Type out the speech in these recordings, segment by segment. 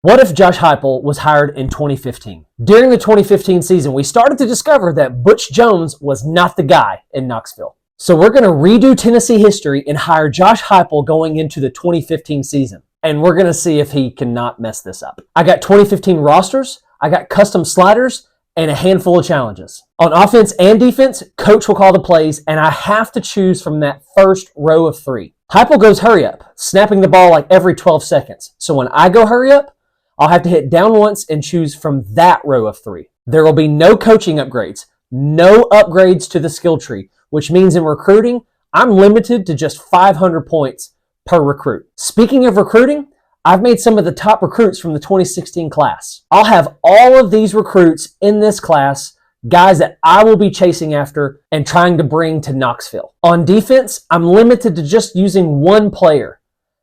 What if Josh Huepel was hired in 2015? During the 2015 season, we started to discover that Butch Jones was not the guy in Knoxville. So we're going to redo Tennessee history and hire Josh Huepel going into the 2015 season. And we're going to see if he cannot mess this up. I got 2015 rosters, I got custom sliders, and a handful of challenges. On offense and defense, coach will call the plays, and I have to choose from that first row of three. Huepel goes hurry up, snapping the ball like every 12 seconds. So when I go hurry up, I'll have to hit down once and choose from that row of three. There will be no coaching upgrades, no upgrades to the skill tree, which means in recruiting, I'm limited to just 500 points per recruit. Speaking of recruiting, I've made some of the top recruits from the 2016 class. I'll have all of these recruits in this class, guys that I will be chasing after and trying to bring to Knoxville. On defense, I'm limited to just using one player,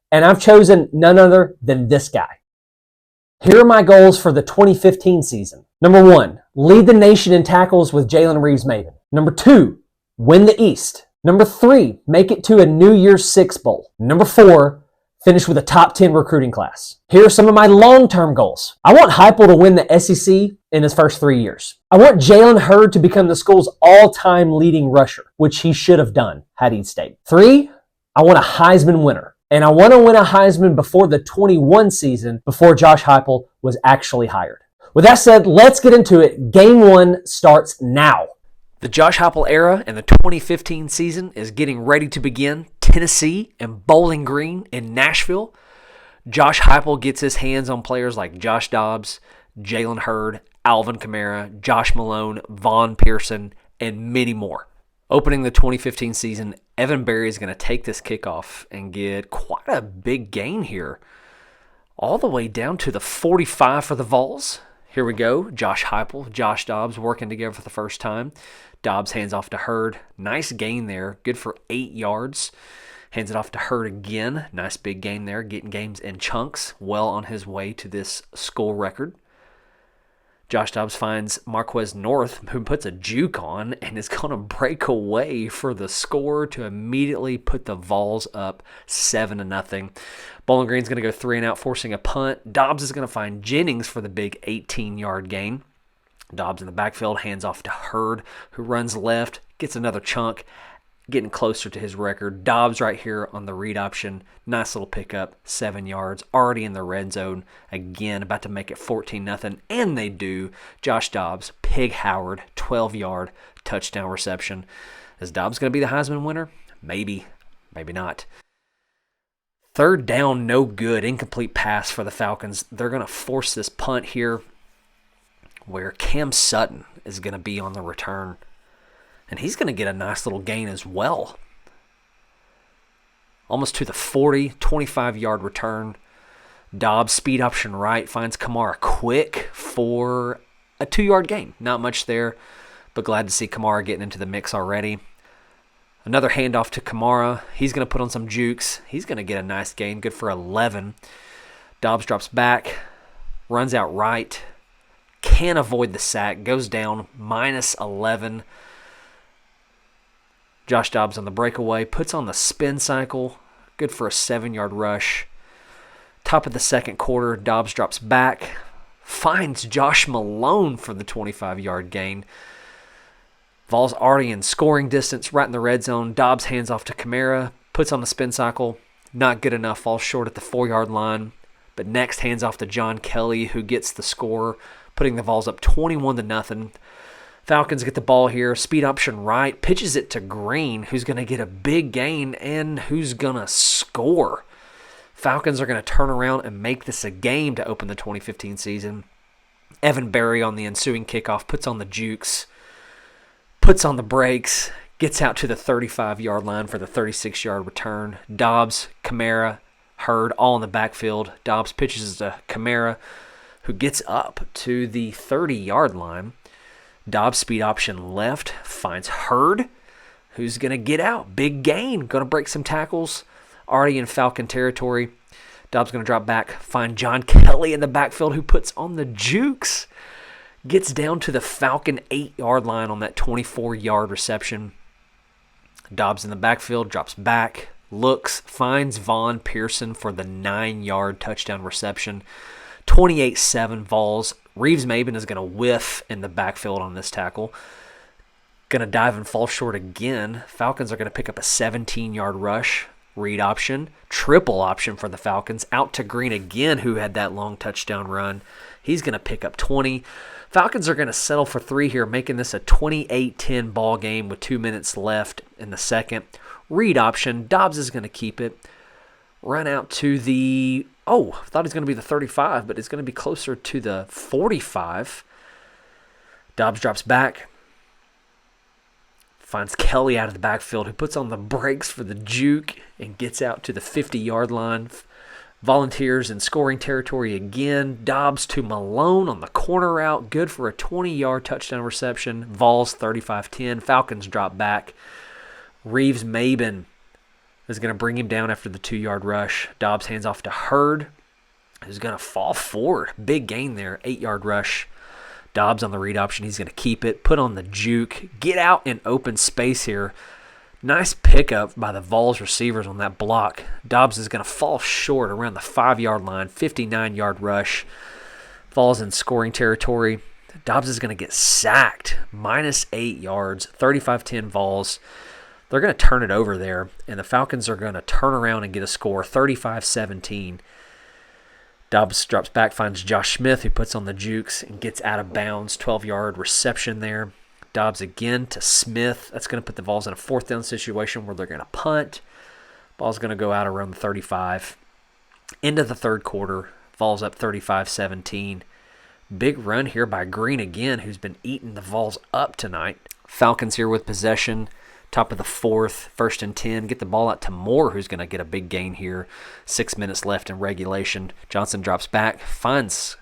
and I've chosen none other than this guy. Here are my goals for the 2015 season. Number 1, lead the nation in tackles with Jalen Reeves-Maven. Number 2, win the East. Number 3, make it to a New Year's Six Bowl. Number 4, finish with a top 10 recruiting class. Here are some of my long-term goals. I want Huepel to win the SEC in his first 3 years. I want Jalen Hurd to become the school's all-time leading rusher, which he should have done had he stayed. 3, I want a Heisman winner. And I want to win a Heisman before the 21 season, before Josh Huepel was actually hired. With that said, let's get into it. Game 1 starts now. The Josh Huepel era and the 2015 season is getting ready to begin. Tennessee and Bowling Green in Nashville. Josh Huepel gets his hands on players like Josh Dobbs, Jalen Hurd, Alvin Kamara, Josh Malone, Vaughn Pearson, and many more. Opening the 2015 season, Evan Berry is going to take this kickoff and get quite a big gain here. All the way down to the 45 for the Vols. Here we go. Josh Huepel, Josh Dobbs working together for the first time. Dobbs hands off to Hurd. Nice gain there. Good for 8 yards. Hands it off to Hurd again. Nice big gain there. Getting games in chunks. Well on his way to this school record. Josh Dobbs finds Marquez North, who puts a juke on and is going to break away for the score to immediately put the Vols up 7-0. Bowling Green's going to go 3 and out, forcing a punt. Dobbs is going to find Jennings for the big 18-yard gain. Dobbs in the backfield, hands off to Hurd, who runs left, gets another chunk, getting closer to his record. Dobbs right here on the read option. Nice little pickup, 7 yards, already in the red zone. Again, about to make it 14-0, and they do. Josh Dobbs, Pig Howard, 12-yard touchdown reception. Is Dobbs going to be the Heisman winner? Maybe, maybe not. Third down, no good. Incomplete pass for the Falcons. They're going to force this punt here where Cam Sutton is going to be on the return. And he's going to get a nice little gain as well. Almost to the 40, 25-yard return. Dobbs, speed option right, finds Kamara quick for a 2-yard gain. Not much there, but glad to see Kamara getting into the mix already. Another handoff to Kamara. He's going to put on some jukes. He's going to get a nice gain, good for 11. Dobbs drops back, runs out right, can't avoid the sack, goes down, minus 11. Josh Dobbs on the breakaway, puts on the spin cycle, good for a 7-yard rush. Top of the second quarter, Dobbs drops back, finds Josh Malone for the 25-yard gain. Vols already in scoring distance, right in the red zone. Dobbs hands off to Kamara, puts on the spin cycle, not good enough, falls short at the 4-yard line. But next hands off to John Kelly, who gets the score, putting the Vols up 21-0. Falcons get the ball here, speed option right, pitches it to Green, who's going to get a big gain and who's going to score. Falcons are going to turn around and make this a game to open the 2015 season. Evan Berry on the ensuing kickoff puts on the jukes, puts on the brakes, gets out to the 35-yard line for the 36-yard return. Dobbs, Kamara, Hurd all in the backfield. Dobbs pitches to Kamara, who gets up to the 30-yard line. Dobbs speed option left, finds Hurd, who's going to get out. Big gain, going to break some tackles. Already in Falcon territory. Dobbs going to drop back, find John Kelly in the backfield, who puts on the jukes. Gets down to the Falcon 8-yard line on that 24-yard reception. Dobbs in the backfield, drops back, looks, finds Vaughn Pearson for the 9-yard touchdown reception. 28-7 Vols. Reeves-Maben is going to whiff in the backfield on this tackle. Going to dive and fall short again. Falcons are going to pick up a 17-yard rush. Read option. Triple option for the Falcons. Out to Green again, who had that long touchdown run. He's going to pick up 20. Falcons are going to settle for 3 here, making this a 28-10 ball game with 2 minutes left in the second. Read option. Dobbs is going to keep it. Run out to the, I thought he was going to be the 35, but it's going to be closer to the 45. Dobbs drops back. Finds Kelly out of the backfield, who puts on the brakes for the juke and gets out to the 50-yard line. Volunteers in scoring territory again. Dobbs to Malone on the corner route. Good for a 20-yard touchdown reception. Vols 35-10. Falcons drop back. Reeves-Maben is going to bring him down after the 2-yard rush. Dobbs hands off to Hurd, who's going to fall forward. Big gain there, 8-yard rush. Dobbs on the read option. He's going to keep it, put on the juke, get out in open space here. Nice pickup by the Vols receivers on that block. Dobbs is going to fall short around the 5-yard line, 59-yard rush. Vols in scoring territory. Dobbs is going to get sacked, -8 yards, 35-10 Vols. They're going to turn it over there, and the Falcons are going to turn around and get a score, 35-17. Dobbs drops back, finds Josh Smith, who puts on the jukes and gets out of bounds. 12-yard reception there. Dobbs again to Smith. That's going to put the Vols in a 4th down situation where they're going to punt. Ball's going to go out around the 35. Into the third quarter, Vols up 35-17. Big run here by Green again, who's been eating the Vols up tonight. Falcons here with possession. Top of the 4th, 1st and 10. Get the ball out to Moore, who's going to get a big gain here. 6 minutes left in regulation. Johnson drops back, finds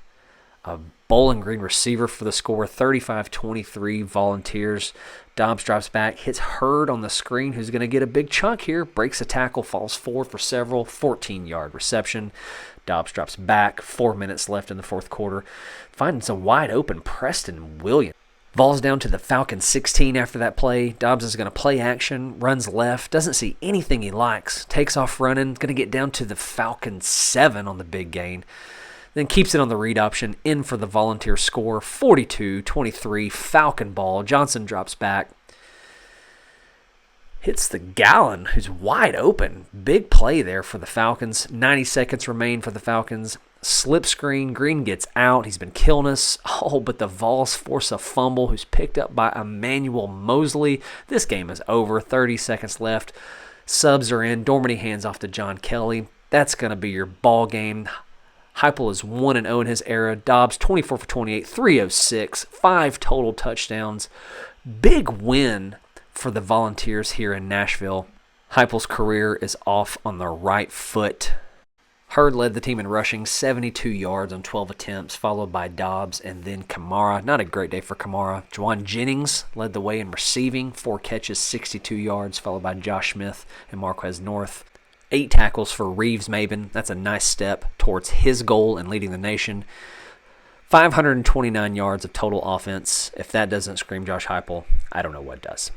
a Bowling Green receiver for the score, 35-23 Volunteers. Dobbs drops back, hits Hurd on the screen, who's going to get a big chunk here. Breaks a tackle, falls forward for several. 14-yard reception. Dobbs drops back, 4 minutes left in the 4th quarter. Finds a wide open Preston Williams. Vols down to the Falcons 16 after that play. Dobbs is going to play action, runs left, doesn't see anything he likes, takes off running, going to get down to the Falcons 7 on the big gain. Then keeps it on the read option, in for the Volunteer score, 42-23, Falcon ball. Johnson drops back. Hits the Gallon, who's wide open. Big play there for the Falcons. 90 seconds remain for the Falcons. Slip screen, Green gets out. He's been killing us. But the Vols force a fumble, who's picked up by Emmanuel Mosley. This game is over. 30 seconds left. Subs are in. Dormady hands off to John Kelly. That's going to be your ball game. Huepel is 1-0 in his era. Dobbs 24 for 28, 306, 5 total touchdowns. Big win for the Volunteers here in Nashville. Huepel's career is off on the right foot. Hurd led the team in rushing, 72 yards on 12 attempts, followed by Dobbs and then Kamara. Not a great day for Kamara. Juwan Jennings led the way in receiving, 4 catches, 62 yards, followed by Josh Smith and Marquez North. 8 tackles for Reeves-Maben. That's a nice step towards his goal in leading the nation. 529 yards of total offense. If that doesn't scream Josh Huepel, I don't know what does.